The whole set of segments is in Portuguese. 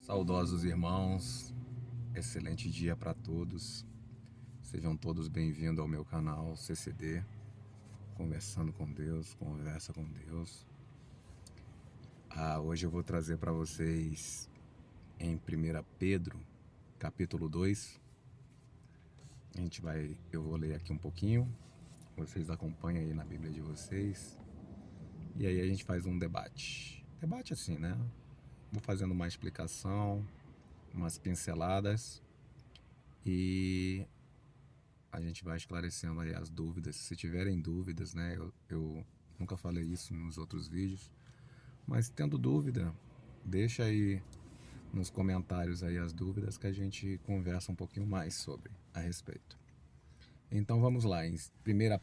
Saudosos irmãos, excelente dia para todos. Sejam todos bem-vindos ao meu canal CCD, Conversando com Deus, Conversa com Deus. Hoje eu vou trazer para vocês em 1 Pedro, capítulo 2. Eu vou ler aqui um pouquinho, vocês acompanham aí na Bíblia de vocês. E aí a gente faz um debate. Debate assim, né? Vou fazendo uma explicação, umas pinceladas e a gente vai esclarecendo aí as dúvidas. Se tiverem dúvidas, né? Eu nunca falei isso nos outros vídeos, mas tendo dúvida, deixa aí nos comentários aí as dúvidas que a gente conversa um pouquinho mais sobre a respeito. Então vamos lá, em 1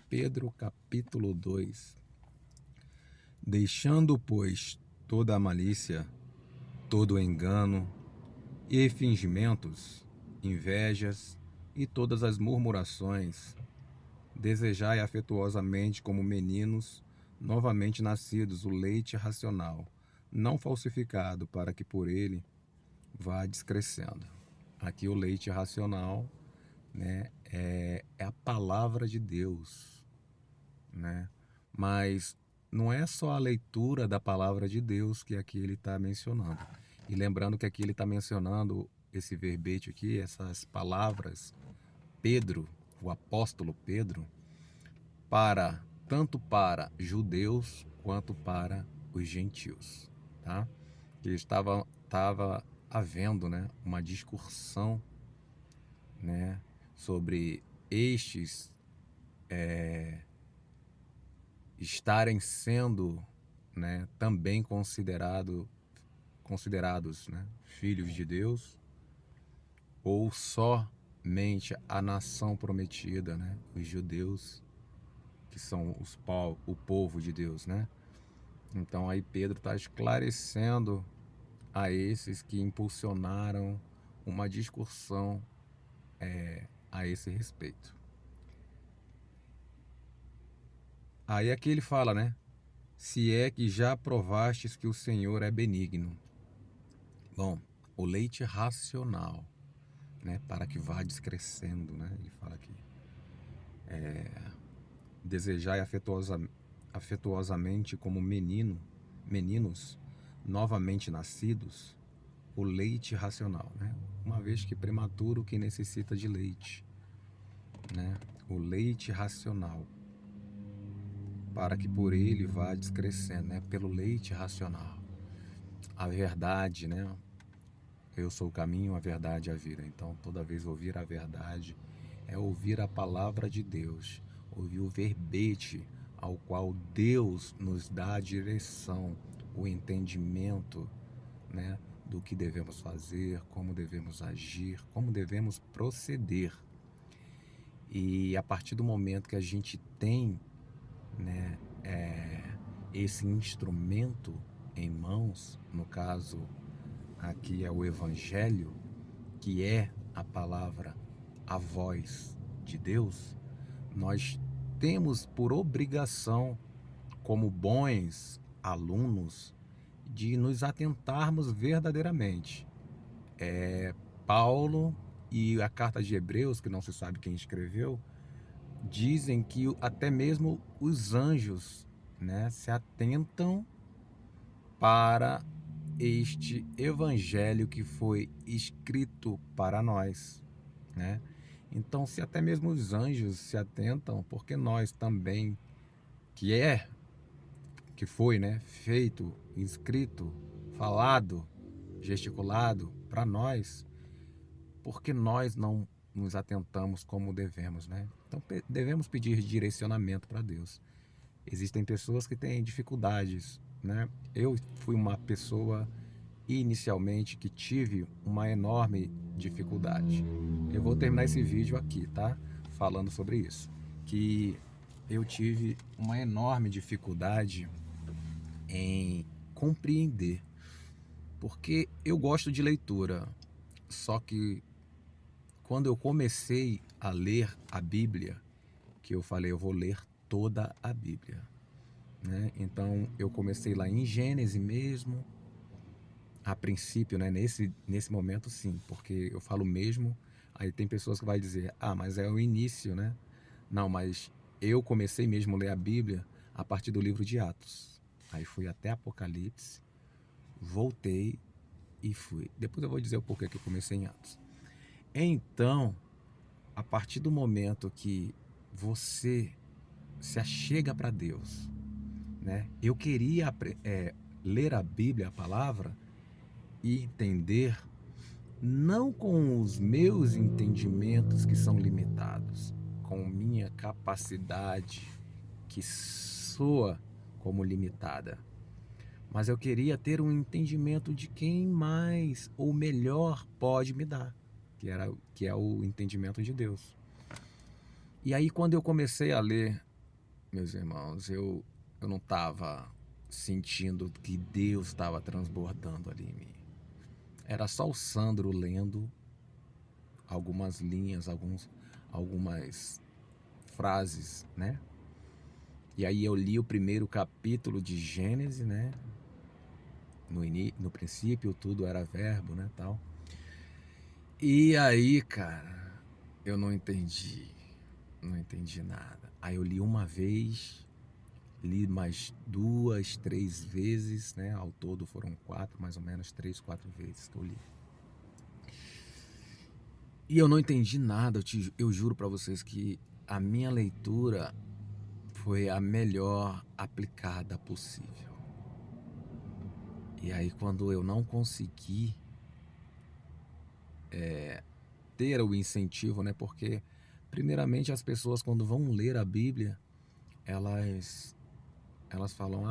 Pedro capítulo 2. Deixando, pois, toda a malícia, todo o engano e fingimentos, invejas e todas as murmurações, desejai afetuosamente como meninos novamente nascidos o leite racional, não falsificado, para que por ele vá descrescendo. Aqui o leite racional, né, é a palavra de Deus, né? Mas não é só a leitura da palavra de Deus que aqui ele está mencionando. E lembrando que aqui ele está mencionando esse verbete aqui, essas palavras, Pedro, o apóstolo Pedro, tanto para judeus quanto para os gentios, tá? Que estava havendo, né, uma discussão, né, sobre estes estarem sendo, né, também considerados, né, filhos de Deus, ou somente a nação prometida, né, os judeus, que são o povo de Deus, né? Então aí Pedro está esclarecendo a esses que impulsionaram uma discussão a esse respeito. Aí aqui ele fala, né? Se é que já provastes que o Senhor é benigno. Bom, o leite racional, né? Para que vá descrescendo, né? Ele fala aqui. Desejai afetuosamente como meninos novamente nascidos, o leite racional, né? Uma vez que prematuro que necessita de leite, né? O leite racional, para que por ele vá descrescendo, né? Pelo leite racional. A verdade, né? Eu sou o caminho, a verdade e a vida. Então, toda vez ouvir a verdade é ouvir a palavra de Deus, ouvir o verbete ao qual Deus nos dá a direção, o entendimento, né, do que devemos fazer, como devemos agir, como devemos proceder. E a partir do momento que a gente tem, né, esse instrumento em mãos, no caso aqui é o Evangelho, que é a palavra, a voz de Deus, nós temos por obrigação, como bons alunos, de nos atentarmos verdadeiramente. Paulo e a carta de Hebreus, que não se sabe quem escreveu, dizem que até mesmo os anjos, né, se atentam para este evangelho que foi escrito para nós, né? Então, se até mesmo os anjos se atentam, porque nós também, que foi, né, feito, escrito, falado, gesticulado para nós, porque nós não nos atentamos como devemos, né? Então, devemos pedir direcionamento para Deus. Existem pessoas que têm dificuldades, né? Eu fui uma pessoa inicialmente que tive uma enorme dificuldade. Eu vou terminar esse vídeo aqui, tá? Falando sobre isso. Que eu tive uma enorme dificuldade em compreender, porque eu gosto de leitura, só que quando eu comecei a ler a Bíblia, que eu falei, eu vou ler toda a Bíblia, né? Então eu comecei lá em Gênesis mesmo, a princípio, né, nesse momento, sim, porque eu falo mesmo, aí tem pessoas que vai dizer, mas é o início, né? Não, mas eu comecei mesmo a ler a Bíblia a partir do livro de Atos. Aí fui até Apocalipse, voltei e fui. Depois eu vou dizer o porquê que eu comecei em Atos. Então, a partir do momento que você se achega para Deus, né? Eu queria ler a Bíblia, a palavra, e entender não com os meus entendimentos que são limitados, com minha capacidade que soa como limitada, mas eu queria ter um entendimento de quem mais ou melhor pode me dar, que é o entendimento de Deus. E aí quando eu comecei a ler, meus irmãos, eu não estava sentindo que Deus estava transbordando ali em mim. Era só o Sandro lendo algumas linhas, algumas frases, né? E aí eu li o primeiro capítulo de Gênesis, né? No princípio tudo era verbo, né, tal. E aí, cara, eu não entendi nada. Aí eu li uma vez, li mais 2, 3 vezes, né? Ao todo foram 4, mais ou menos 3, 4 vezes que eu li. E eu não entendi nada, eu juro para vocês que a minha leitura foi a melhor aplicada possível. E aí quando eu não consegui ter o incentivo, né? Porque primeiramente as pessoas quando vão ler a Bíblia, elas falam: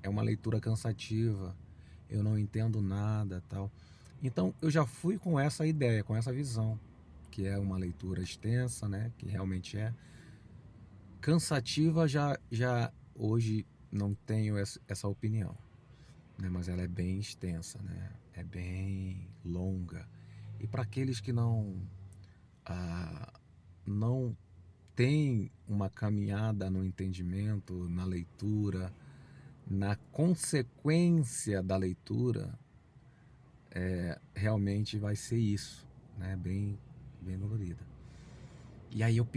é uma leitura cansativa, eu não entendo nada, tal. Então eu já fui com essa ideia, com essa visão, que é uma leitura extensa, né? Que realmente é cansativa, já hoje não tenho essa opinião, né? Mas ela é bem extensa, né? É bem longa. E para aqueles que não têm uma caminhada no entendimento, na leitura, na consequência da leitura, realmente vai ser isso, né? Bem dolorida. E aí eu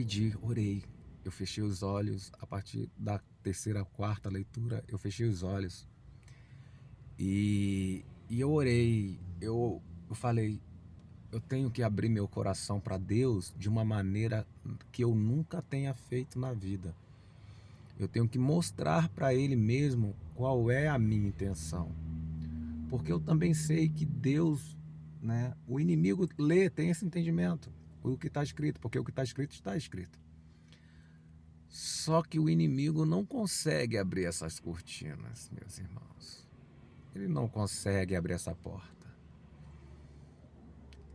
orei, eu fechei os olhos, a partir da terceira, quarta leitura, eu fechei os olhos e eu orei, eu falei, eu tenho que abrir meu coração para Deus de uma maneira que eu nunca tenha feito na vida. Eu tenho que mostrar para Ele mesmo qual é a minha intenção. Porque eu também sei que Deus, né, o inimigo tem esse entendimento, o que está escrito, porque o que está escrito está escrito. Só que o inimigo não consegue abrir essas cortinas, meus irmãos. Ele não consegue abrir essa porta.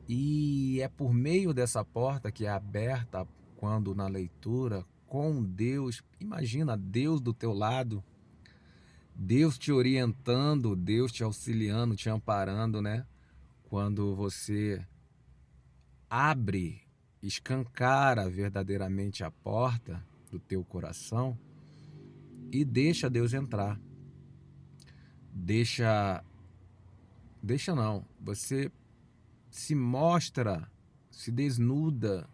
E é por meio dessa porta que é aberta quando na leitura com Deus, imagina Deus do teu lado, Deus te orientando, Deus te auxiliando, te amparando, né? Quando você abre, escancara verdadeiramente a porta do teu coração e deixa Deus entrar. Deixa não, você se mostra, se desnuda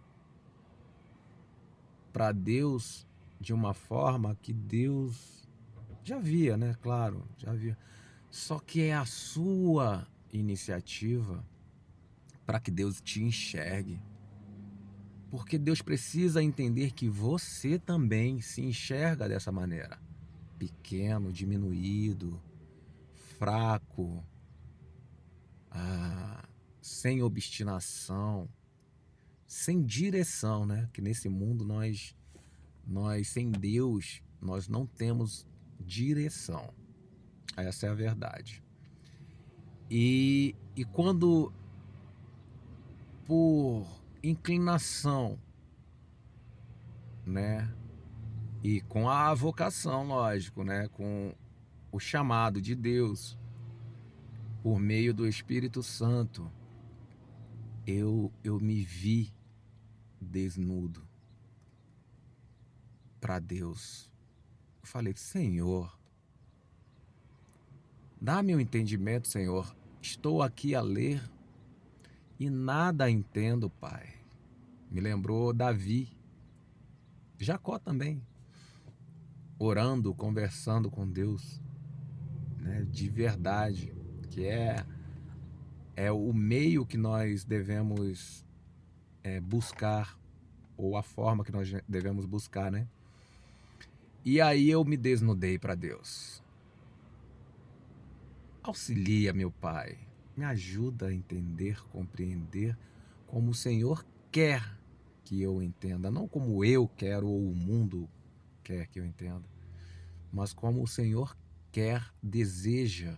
para Deus de uma forma que Deus já via, né? Claro, já via. Só que é a sua iniciativa para que Deus te enxergue. Porque Deus precisa entender que você também se enxerga dessa maneira. Pequeno, diminuído, fraco, sem obstinação, sem direção, né? Que nesse mundo nós sem Deus, nós não temos direção. Essa é a verdade. E quando por inclinação, né? E com a vocação, lógico, né? Com o chamado de Deus, por meio do Espírito Santo, eu me vi desnudo para Deus. Eu falei, Senhor, Dá-me o entendimento, Senhor. Estou aqui a ler e nada entendo, Pai. Me lembrou Davi, Jacó também, orando, conversando com Deus, né, de verdade, que é o meio que nós devemos buscar, ou a forma que nós devemos buscar, né? E aí eu me desnudei para Deus. Auxilia, meu Pai, me ajuda a entender, compreender como o Senhor quer que eu entenda, não como eu quero ou o mundo quer que eu entenda, mas como o Senhor quer, deseja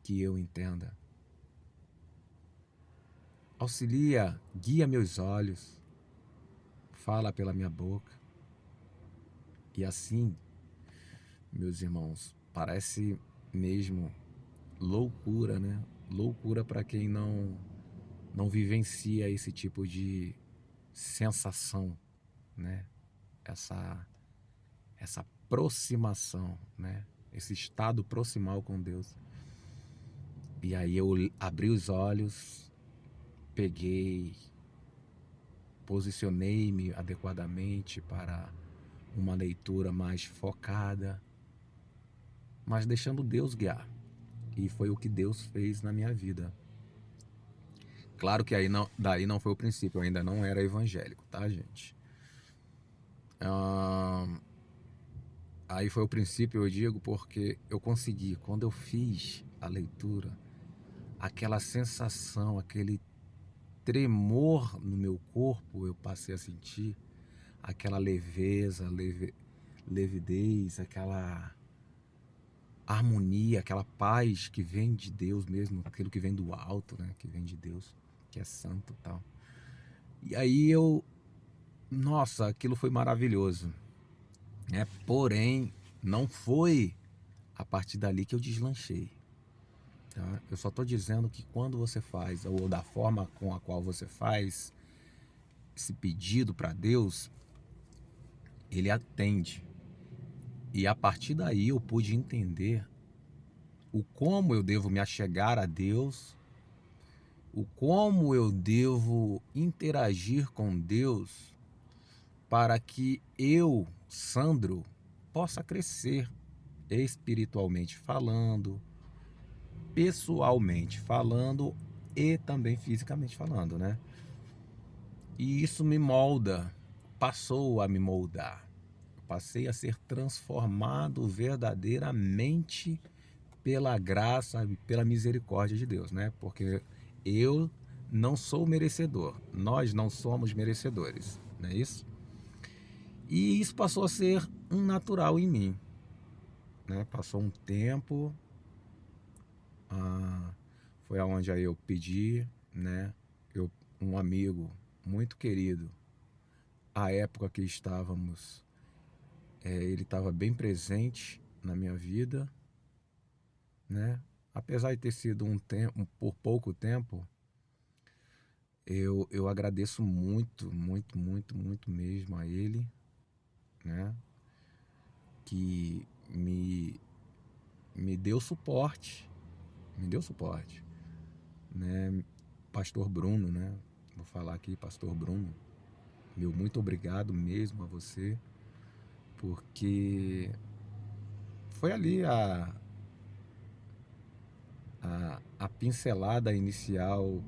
que eu entenda. Auxilia, guia meus olhos, fala pela minha boca. E assim, meus irmãos, parece mesmo loucura, né? Loucura para quem não vivencia esse tipo de sensação, né? Essa aproximação, né? Esse estado proximal com Deus. E aí eu abri os olhos, peguei, posicionei-me adequadamente para uma leitura mais focada, mas deixando Deus guiar. E foi o que Deus fez na minha vida. Claro que daí não foi o princípio, eu ainda não era evangélico, tá, gente? Aí foi o princípio, eu digo, porque eu consegui, quando eu fiz a leitura, aquela sensação, aquele tremor no meu corpo, eu passei a sentir aquela leveza, levidez, aquela harmonia, aquela paz que vem de Deus mesmo, aquilo que vem do alto, né? Que vem de Deus, que é santo e tal. E aí nossa, aquilo foi maravilhoso, né? Porém, não foi a partir dali que eu deslanchei. Tá? Eu só estou dizendo que quando você faz, ou da forma com a qual você faz esse pedido para Deus, Ele atende. E a partir daí eu pude entender o como eu devo me achegar a Deus, o como eu devo interagir com Deus para que eu, Sandro, possa crescer espiritualmente falando, pessoalmente falando e também fisicamente falando, né? E isso me molda, passou a me moldar. Passei a ser transformado verdadeiramente pela graça e pela misericórdia de Deus, né? Porque eu não sou merecedor, nós não somos merecedores, não é isso? E isso passou a ser um natural em mim, né? Passou um tempo, foi aonde aí eu pedi, né? Um amigo muito querido, à época que estávamos, ele estava bem presente na minha vida, né? Apesar de ter sido um tempo, por pouco tempo, eu agradeço muito, muito, muito, muito mesmo a ele, né? Que me deu suporte, né? Pastor Bruno, né? Vou falar aqui, Pastor Bruno, meu muito obrigado mesmo a você, porque foi ali a pincelada inicial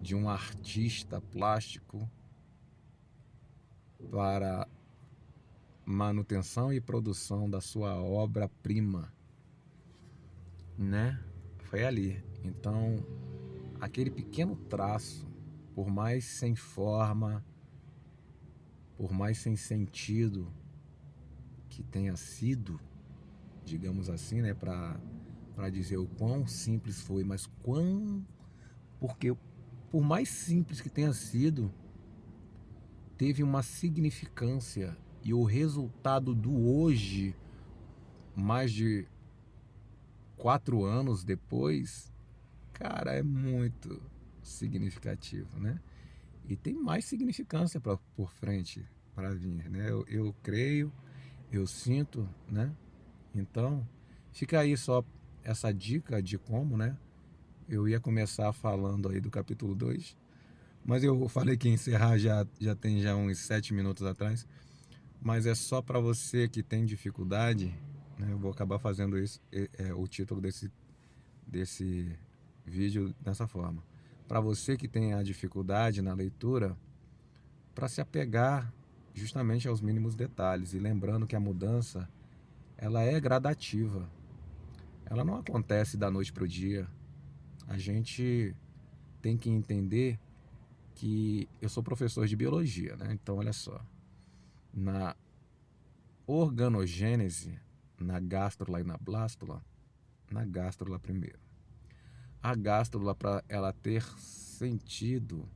de um artista plástico para manutenção e produção da sua obra-prima, né? Foi ali. Então, aquele pequeno traço, por mais sem forma, por mais sem sentido que tenha sido, digamos assim, né, para dizer o quão simples foi, mas porque por mais simples que tenha sido, teve uma significância, e o resultado do hoje, mais de 4 anos depois, cara, é muito significativo, né? E tem mais significância por frente para vir, né? Eu creio, eu sinto, né? Então, fica aí só essa dica de como, né? Eu ia começar falando aí do capítulo 2, mas eu falei que ia encerrar já tem uns 7 minutos atrás. Mas é só para você que tem dificuldade, né? Eu vou acabar fazendo isso, o título desse vídeo dessa forma. Para você que tem a dificuldade na leitura, para se apegar justamente aos mínimos detalhes e lembrando que a mudança ela é gradativa. Ela não acontece da noite para o dia. A gente tem que entender que eu sou professor de biologia, né? Então, olha só, na organogênese, na gástrula e na blástula, na gástrula primeiro. A gástrula, para ela ter sentido,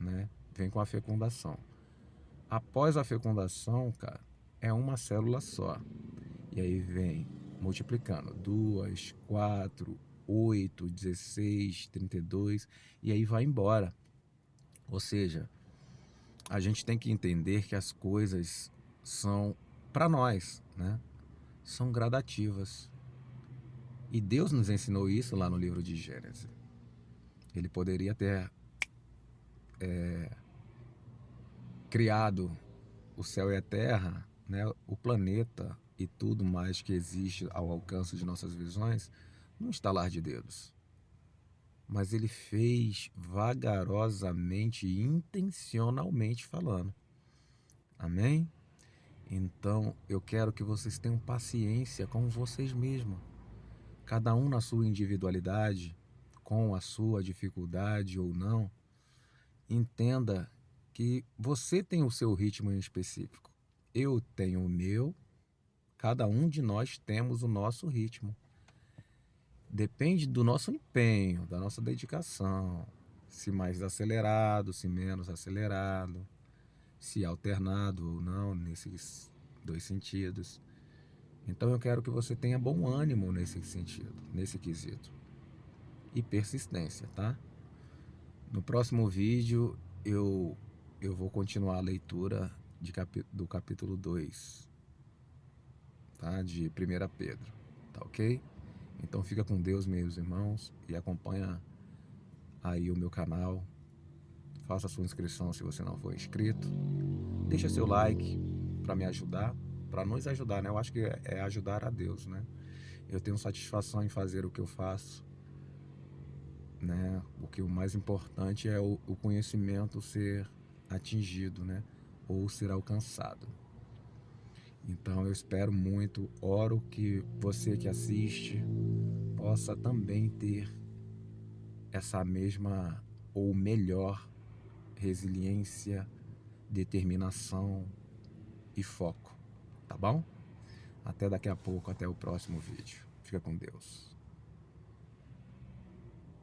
né, vem com a fecundação. Após a fecundação, cara, é uma célula só. E aí vem multiplicando. 2, 4, 8, 16, 32, e aí vai embora. Ou seja, a gente tem que entender que as coisas são, para nós, né, são gradativas. E Deus nos ensinou isso lá no livro de Gênesis. Ele poderia ter criado o céu e a terra, né, o planeta e tudo mais que existe ao alcance de nossas visões, num estalar de dedos. Mas ele fez vagarosamente e intencionalmente falando. Amém? Então eu quero que vocês tenham paciência com vocês mesmos. Cada um na sua individualidade, com a sua dificuldade ou não, entenda que você tem o seu ritmo em específico. Eu tenho o meu, cada um de nós temos o nosso ritmo. Depende do nosso empenho, da nossa dedicação, se mais acelerado, se menos acelerado, se alternado ou não, nesses dois sentidos. Então eu quero que você tenha bom ânimo nesse sentido, nesse quesito. E persistência, tá? No próximo vídeo eu vou continuar a leitura do capítulo 2, tá? De 1 Pedro, tá ok? Então fica com Deus, meus irmãos, e acompanha aí o meu canal. Faça sua inscrição se você não for inscrito. Deixa seu like para me ajudar, para nos ajudar, né? Eu acho que é ajudar a Deus, né? Eu tenho satisfação em fazer o que eu faço, né? O que o mais importante é o conhecimento ser atingido, né? Ou ser alcançado. Então eu espero muito, oro que você que assiste possa também ter essa mesma ou melhor resiliência, determinação e foco, tá bom? Até daqui a pouco, até o próximo vídeo. Fica com Deus.